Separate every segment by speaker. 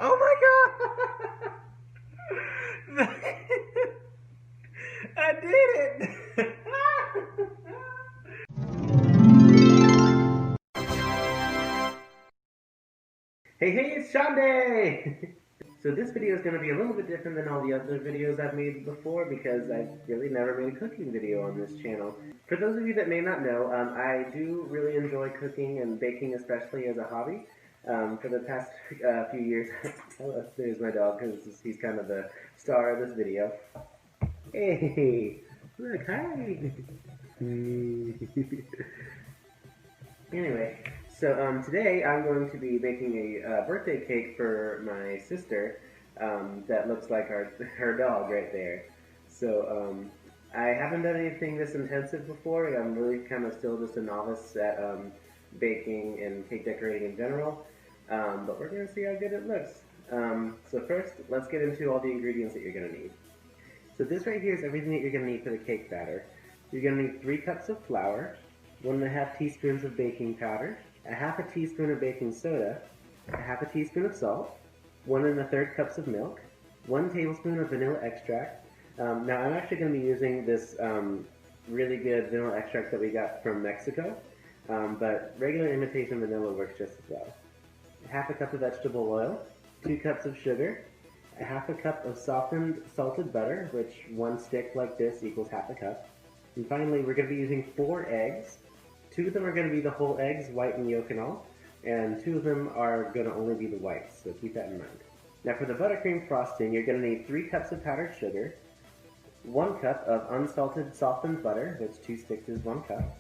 Speaker 1: Oh my god! I did it! Hey, it's Schande! So this video is going to be a little bit different than all the other videos I've made before because I've really never made a cooking video on this channel. For those of you that may not know, I do really enjoy cooking and baking, especially as a hobby. For the past few years, oh, there's my dog because he's kind of the star of this video. Hey, look, hi! Anyway, so today I'm going to be making a birthday cake for my sister that looks like her dog right there. So I haven't done anything this intensive before. I'm really kind of still just a novice at baking and cake decorating in general, but we're going to see how good it looks. So first, let's get into all the ingredients that you're going to need. So this right here is everything that you're going to need for the cake batter. You're going to need 3 cups of flour, 1½ teaspoons of baking powder, a half a teaspoon of baking soda, a half a teaspoon of salt, 1 1/3 cups of milk, 1 tablespoon of vanilla extract. Now I'm actually going to be using this really good vanilla extract that we got from Mexico, but regular imitation vanilla works just as well. Half a cup of vegetable oil, 2 cups of sugar, a half a cup of softened salted butter, which 1 stick like this equals half a cup. And finally, we're going to be using 4 eggs. 2 of them are going to be the whole eggs, white and yolk and all, and 2 of them are going to only be the whites, so keep that in mind. Now for the buttercream frosting, you're going to need 3 cups of powdered sugar, 1 cup of unsalted softened butter, which 2 sticks is 1 cup,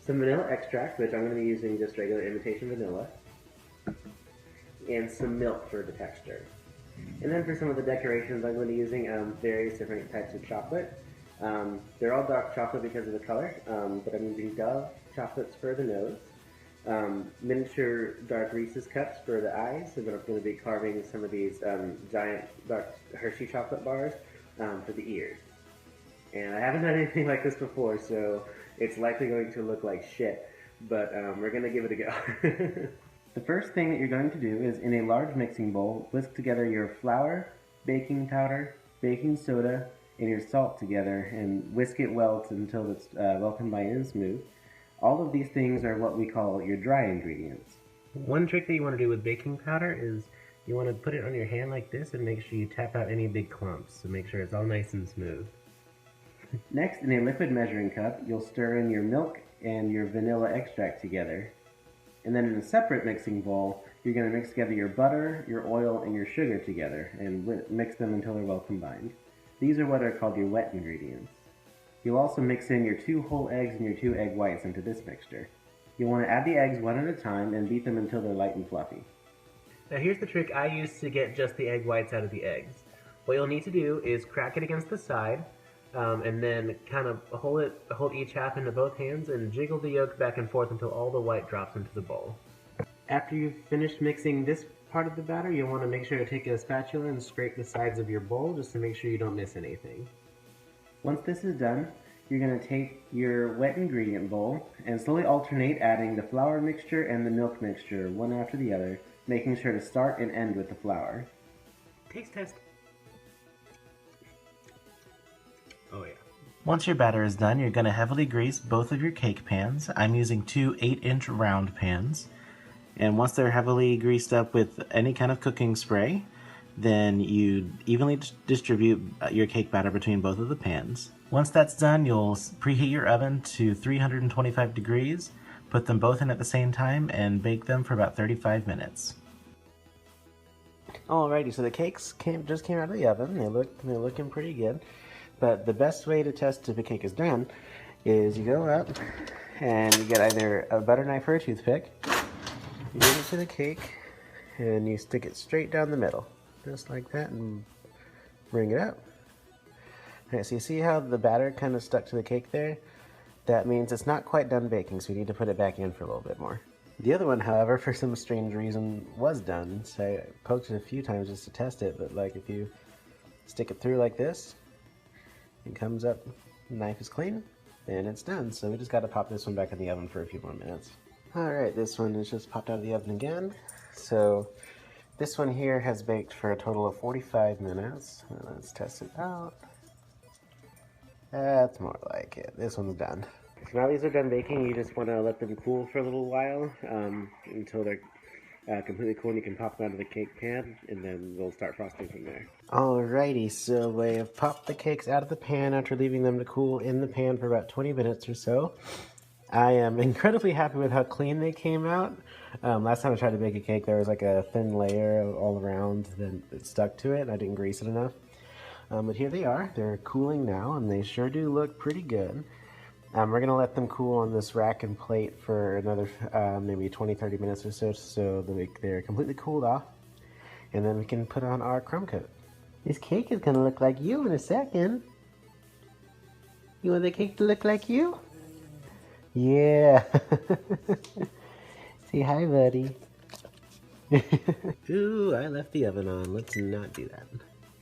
Speaker 1: some vanilla extract, which I'm going to be using just regular imitation vanilla, and some milk for the texture. And then for some of the decorations, I'm going to be using various different types of chocolate. They're all dark chocolate because of the color, but I'm using Dove chocolates for the nose, miniature dark Reese's cups for the eyes, and then I'm going to be carving some of these giant dark Hershey chocolate bars for the ears. And I haven't done anything like this before, so it's likely going to look like shit, but we're going to give it a go. The first thing that you're going to do is, in a large mixing bowl, whisk together your flour, baking powder, baking soda, and your salt together, and whisk it well until it's well combined and smooth. All of these things are what we call your dry ingredients. One trick that you want to do with baking powder is you want to put it on your hand like this and make sure you tap out any big clumps, so make sure it's all nice and smooth. Next, in a liquid measuring cup, you'll stir in your milk and your vanilla extract together. And then in a separate mixing bowl, you're going to mix together your butter, your oil, and your sugar together, and mix them until they're well combined. These are what are called your wet ingredients. You'll also mix in your 2 whole eggs and your 2 egg whites into this mixture. You'll want to add the eggs one at a time and beat them until they're light and fluffy. Now here's the trick I use to get just the egg whites out of the eggs. What you'll need to do is crack it against the side, and then kind of hold each half into both hands and jiggle the yolk back and forth until all the white drops into the bowl. After you've finished mixing this part of the batter, you'll want to make sure to take a spatula and scrape the sides of your bowl just to make sure you don't miss anything. Once this is done, you're going to take your wet ingredient bowl and slowly alternate adding the flour mixture and the milk mixture one after the other, making sure to start and end with the flour. Taste test. Oh yeah. Once your batter is done, you're going to heavily grease both of your cake pans. I'm using 2 8-inch round pans. And once they're heavily greased up with any kind of cooking spray, then you evenly distribute your cake batter between both of the pans. Once that's done, you'll preheat your oven to 325 degrees, put them both in at the same time, and bake them for about 35 minutes. Alrighty, so the cakes just came out of the oven. They're looking pretty good. But the best way to test if a cake is done is you go up and you get either a butter knife or a toothpick. You give it to the cake and you stick it straight down the middle, just like that, and bring it out. Alright, so you see how the batter kind of stuck to the cake there? That means it's not quite done baking, so we need to put it back in for a little bit more. The other one, however, for some strange reason, was done. So I poked it a few times just to test it, but like if you stick it through like this, it comes up, the knife is clean, and it's done. So we just got to pop this one back in the oven for a few more minutes. Alright, this one is just popped out of the oven again. So This one here has baked for a total of 45 minutes. Let's test it out. That's more like it. This one's done. So now these are done baking, you just want to let them cool for a little while until they're completely cool and you can pop them out of the cake pan and then we'll start frosting from there. Alrighty, so we have popped the cakes out of the pan after leaving them to cool in the pan for about 20 minutes or so. I am incredibly happy with how clean they came out. Last time I tried to bake a cake, there was like a thin layer all around that it stuck to it and I didn't grease it enough. But here they are. They're cooling now and they sure do look pretty good. We're going to let them cool on this rack and plate for another maybe 20-30 minutes or so they're completely cooled off. And then we can put on our crumb coat. This cake is going to look like you in a second. You want the cake to look like you? Yeah. Say hi, buddy. Ooh, I left the oven on. Let's not do that.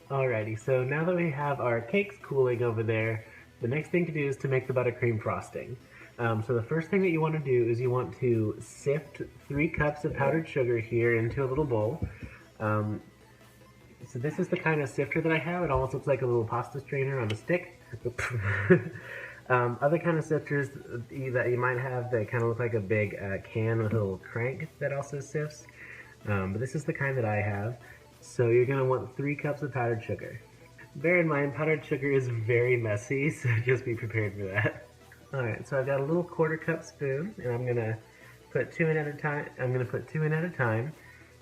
Speaker 1: Alrighty, so now that we have our cakes cooling over there, the next thing to do is to make the buttercream frosting. So the first thing that you want to do is you want to sift 3 cups of powdered sugar here into a little bowl. So this is the kind of sifter that I have. It almost looks like a little pasta strainer on a stick. Other kind of sifters that you might have, they kind of look like a big can with a little crank that also sifts. But this is the kind that I have. So you're going to want 3 cups of powdered sugar. Bear in mind, powdered sugar is very messy, so just be prepared for that. Alright, so I've got a little 1/4 cup spoon, and I'm going to put 2 in at a time.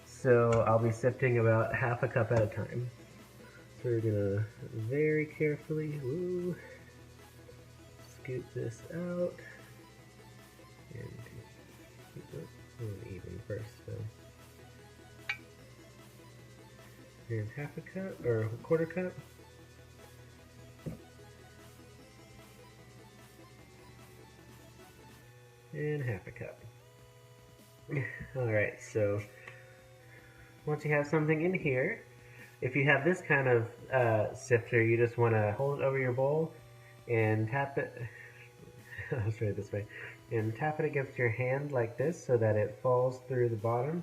Speaker 1: So I'll be sifting about 1/2 cup at a time. So we're going to very carefully scoop this out. And keep it even first. So. And 1/2 cup, or 1/4 cup. And 1/2 cup. Alright, so once you have something in here, if you have this kind of sifter, you just want to hold it over your bowl and tap it. I'll show you this way. And tap it against your hand like this so that it falls through the bottom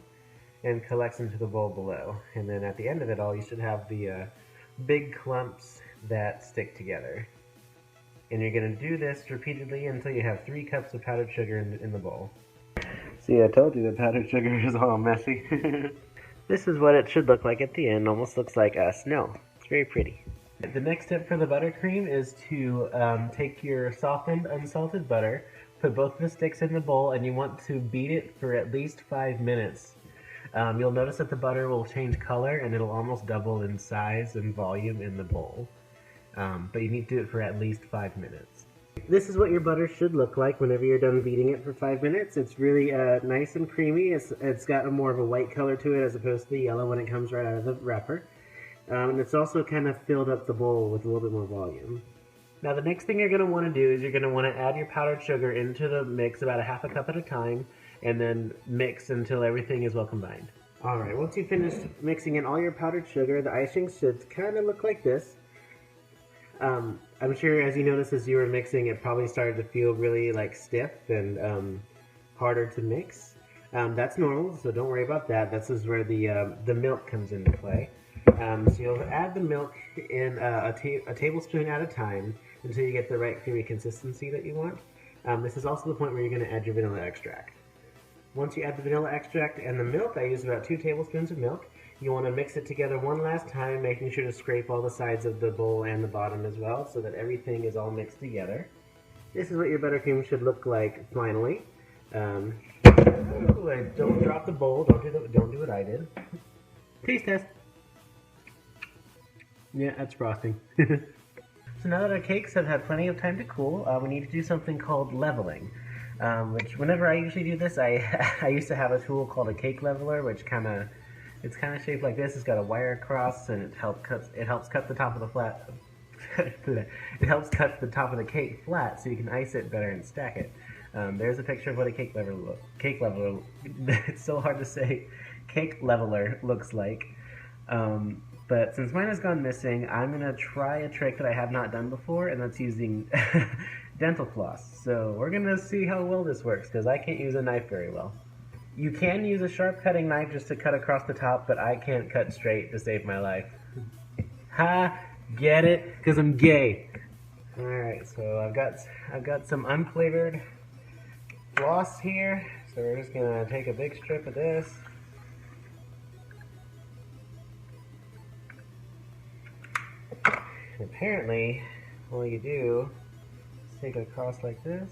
Speaker 1: and collects into the bowl below. And then at the end of it all, you should have the big clumps that stick together. And you're going to do this repeatedly until you have 3 cups of powdered sugar in the bowl. See, I told you the powdered sugar is all messy. This is what it should look like at the end. Almost looks like snow. It's very pretty. The next step for the buttercream is to take your softened, unsalted butter, put both the sticks in the bowl, and you want to beat it for at least 5 minutes. You'll notice that the butter will change color and it'll almost double in size and volume in the bowl. But you need to do it for at least 5 minutes. This is what your butter should look like whenever you're done beating it for 5 minutes. It's really nice and creamy. It's got more of a white color to it as opposed to the yellow when it comes right out of the wrapper. And it's also kind of filled up the bowl with a little bit more volume. Now the next thing you're going to want to do is you're going to want to add your powdered sugar into the mix about 1/2 cup at a time, and then mix until everything is well combined. Alright, once you've finished mixing in all your powdered sugar, the icing should kind of look like this. I'm sure as you noticed as you were mixing, it probably started to feel really like stiff and harder to mix. That's normal, so don't worry about that. This is where the milk comes into play. So you'll add the milk in a tablespoon at a time until you get the right creamy consistency that you want. This is also the point where you're going to add your vanilla extract. Once you add the vanilla extract and the milk, I use about 2 tablespoons of milk. You want to mix it together one last time, making sure to scrape all the sides of the bowl and the bottom as well, so that everything is all mixed together. This is what your buttercream should look like finally. Don't drop the bowl. Don't do what I did. Taste test. Yeah, that's frosting. So now that our cakes have had plenty of time to cool, we need to do something called leveling. Which whenever I usually do this, I used to have a tool called a cake leveler, which it's kind of shaped like this. It's got a wire across, and it helps cut the top of the flat. It helps cut the top of the cake flat, so you can ice it better and stack it. There's a picture of what a cake leveler. It's so hard to say. Cake leveler looks like. But since mine has gone missing, I'm gonna try a trick that I have not done before, and that's using dental floss. So we're gonna see how well this works, because I can't use a knife very well. You can use a sharp cutting knife just to cut across the top, but I can't cut straight to save my life. Ha! Get it? Because I'm gay. Alright, so I've got some unflavored floss here. So we're just gonna take a big strip of this. And apparently, all you do is take it across like this.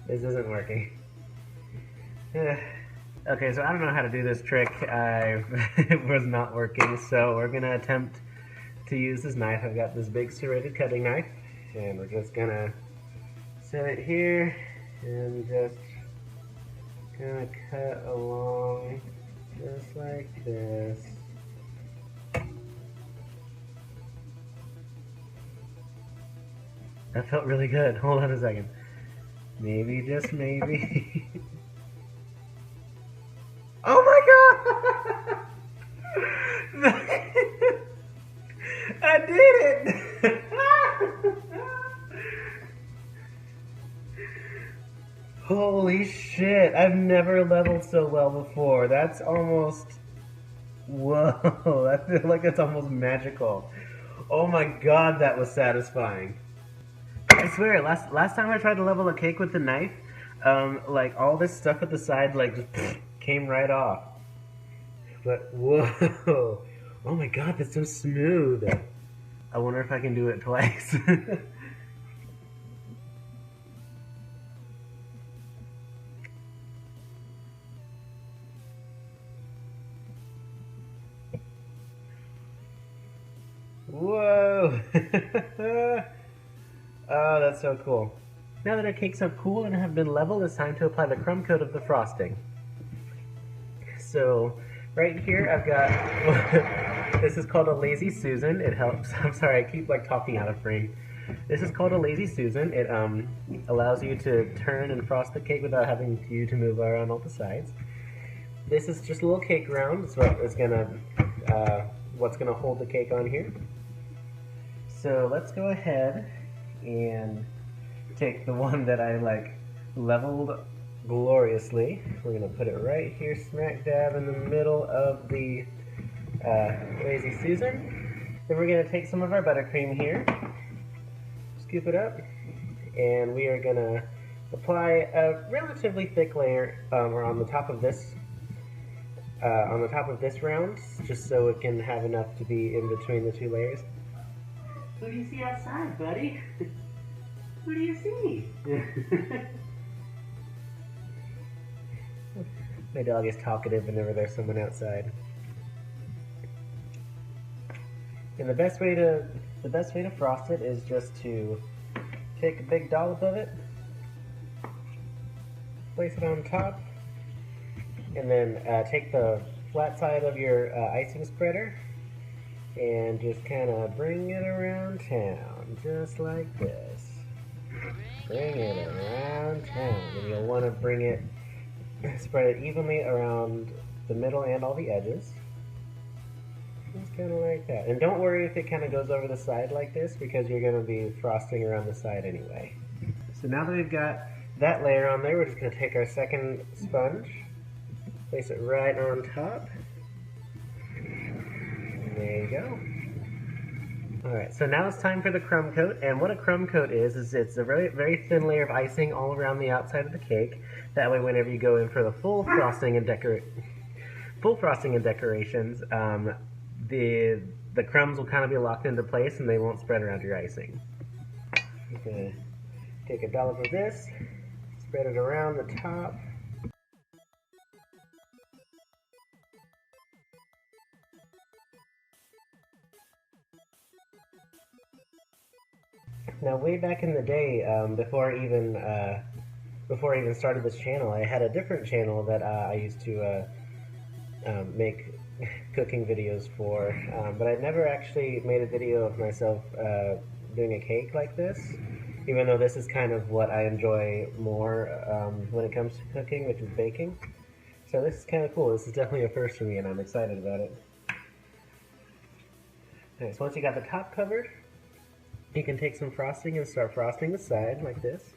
Speaker 1: This isn't working. Okay, so I don't know how to do this trick. It was not working, so we're gonna attempt to use this knife. I've got this big serrated cutting knife, and we're just gonna set it here and just gonna cut along just like this. That felt really good. Hold on a second. Maybe, just maybe. Oh my god! I did it! Holy shit, I've never leveled so well before. That's almost... Whoa, I feel like it's almost magical. Oh my god, that was satisfying. I swear, last time I tried to level a cake with the knife, like all this stuff at the side, like just came right off. But whoa, oh my god, that's so smooth. I wonder if I can do it twice. Whoa. Oh, that's so cool. Now that our cakes are cool and have been leveled, it's time to apply the crumb coat of the frosting. So, right here I've got, this is called a Lazy Susan. It helps, I'm sorry, I keep like talking out of frame. This is called a Lazy Susan. It allows you to turn and frost the cake without having you to move around all the sides. This is just a little cake round. It's what's gonna hold the cake on here. So let's go ahead and take the one that I like leveled gloriously. We're gonna put it right here, smack dab in the middle of the Lazy Susan. Then we're gonna take some of our buttercream here, scoop it up, and we are gonna apply a relatively thick layer on the top of this round, just so it can have enough to be in between the two layers. Who do you see outside, buddy? Who do you see? My dog is talkative whenever there's someone outside. And the best way to frost it is just to take a big dollop of it, place it on top, and then take the flat side of your icing spreader and just kind of bring it around town, just like this. Bring it around town. And you'll want to spread it evenly around the middle and all the edges. Just kind of like that. And don't worry if it kind of goes over the side like this, because you're going to be frosting around the side anyway. So now that we've got that layer on there, we're just going to take our second sponge, place it right on top. There you go. Alright, so now it's time for the crumb coat, and what a crumb coat is it's a very, very thin layer of icing all around the outside of the cake. That way whenever you go in for the full frosting and decorations, the crumbs will kind of be locked into place and they won't spread around your icing. I'm going to take a dollop of this, spread it around the top. Now, way back in the day, before I even started this channel, I had a different channel that I used to make cooking videos for, but I've never actually made a video of myself doing a cake like this, even though this is kind of what I enjoy more when it comes to cooking, which is baking. So this is kind of cool. This is definitely a first for me, and I'm excited about it. Okay, so once you got the top covered, you can take some frosting and start frosting the side like this.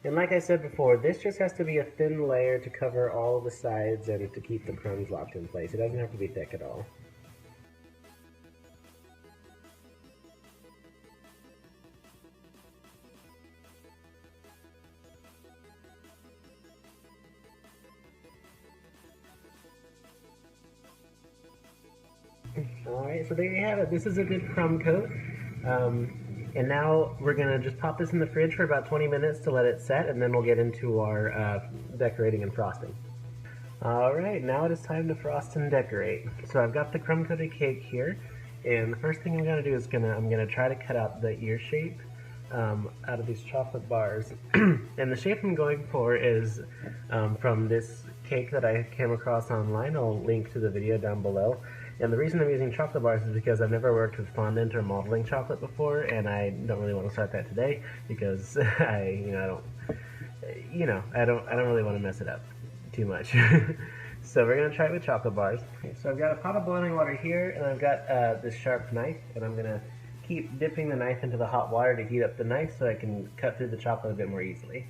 Speaker 1: And like I said before, this just has to be a thin layer to cover all the sides and to keep the crumbs locked in place. It doesn't have to be thick at all. Alright, so there you have it. This is a good crumb coat. And now we're going to just pop this in the fridge for about 20 minutes to let it set, and then we'll get into our decorating and frosting. Alright, now it is time to frost and decorate. So I've got the crumb coated cake here, and the first thing I'm going to do is I'm going to try to cut out the ear shape out of these chocolate bars. And the shape I'm going for is from this cake that I came across online. I'll link to the video down below. And the reason I'm using chocolate bars is because I've never worked with fondant or modeling chocolate before, and I don't really want to start that today because I don't really want to mess it up too much. So we're gonna try it with chocolate bars. Okay, so I've got a pot of boiling water here, and I've got this sharp knife, and I'm gonna keep dipping the knife into the hot water to heat up the knife so I can cut through the chocolate a bit more easily.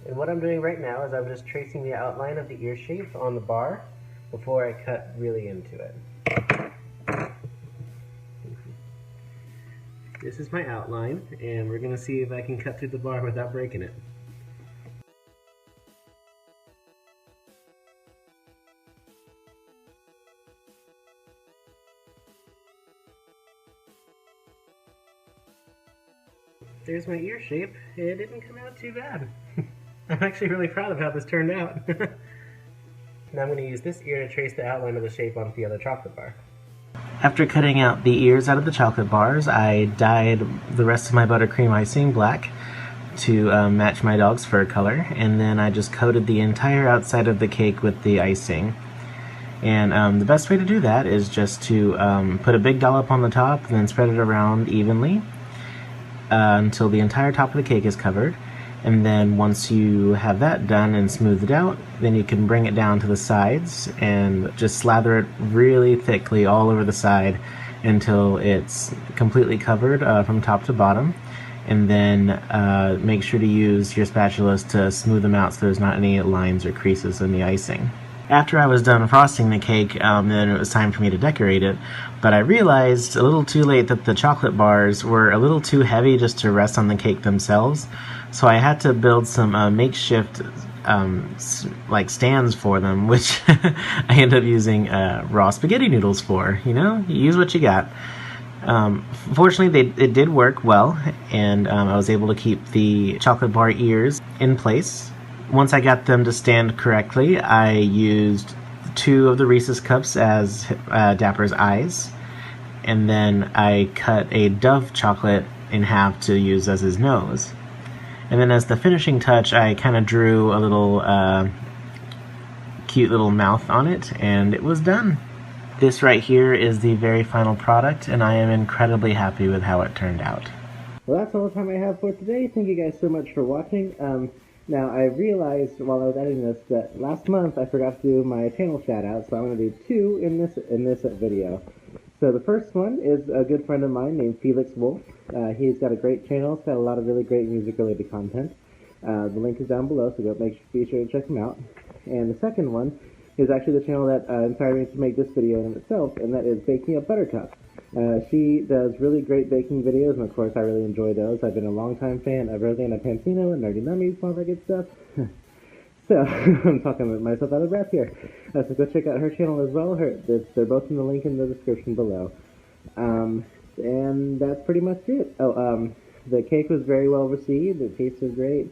Speaker 1: And what I'm doing right now is I'm just tracing the outline of the ear shape on the bar before I cut really into it. This is my outline, and we're going to see if I can cut through the bar without breaking it. There's my ear shape. It didn't come out too bad. I'm actually really proud of how this turned out. Now I'm going to use this ear to trace the outline of the shape onto the other chocolate bar. After cutting out the ears out of the chocolate bars, I dyed the rest of my buttercream icing black to match my dog's fur color, and then I just coated the entire outside of the cake with the icing. And the best way to do that is just to put a big dollop on the top and then spread it around evenly until the entire top of the cake is covered. And then once you have that done and smoothed out, then you can bring it down to the sides and just slather it really thickly all over the side until it's completely covered from top to bottom. And then make sure to use your spatulas to smooth them out so there's not any lines or creases in the icing. After I was done frosting the cake, then it was time for me to decorate it, but I realized a little too late that the chocolate bars were a little too heavy just to rest on the cake themselves, so I had to build some makeshift like stands for them, which I ended up using raw spaghetti noodles for. You know, you use what you got. Fortunately, it did work well, and I was able to keep the chocolate bar ears in place. Once I got them to stand correctly, I used 2 of the Reese's cups as Dapper's eyes, and then I cut a Dove chocolate in half to use as his nose. And then as the finishing touch, I kind of drew a little cute little mouth on it, and it was done. This right here is the very final product, and I am incredibly happy with how it turned out. Well, that's all the time I have for today. Thank you guys so much for watching. Now, I realized while I was editing this that last month I forgot to do my channel shout-out, so I'm going to do 2 in this video. So the first one is a good friend of mine named Felix Wolf. He's got a great channel. It's got a lot of really great music-related content. The link is down below, so be sure to check him out. And the second one is actually the channel that inspired me to make this video in itself, and that is Baking Up Buttercup. She does really great baking videos, and of course I really enjoy those. I've been a longtime fan of Rosanna Pansino and Nerdy Nummies and all that good stuff. So, I'm talking myself out of breath here. So go check out her channel as well. They're both in the link in the description below. And that's pretty much it. The cake was very well received, it tasted great,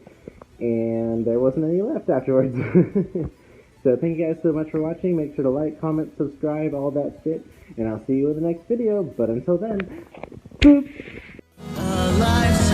Speaker 1: and there wasn't any left afterwards. So thank you guys so much for watching. Make sure to like, comment, subscribe, all that shit. And I'll see you in the next video. But until then, boop!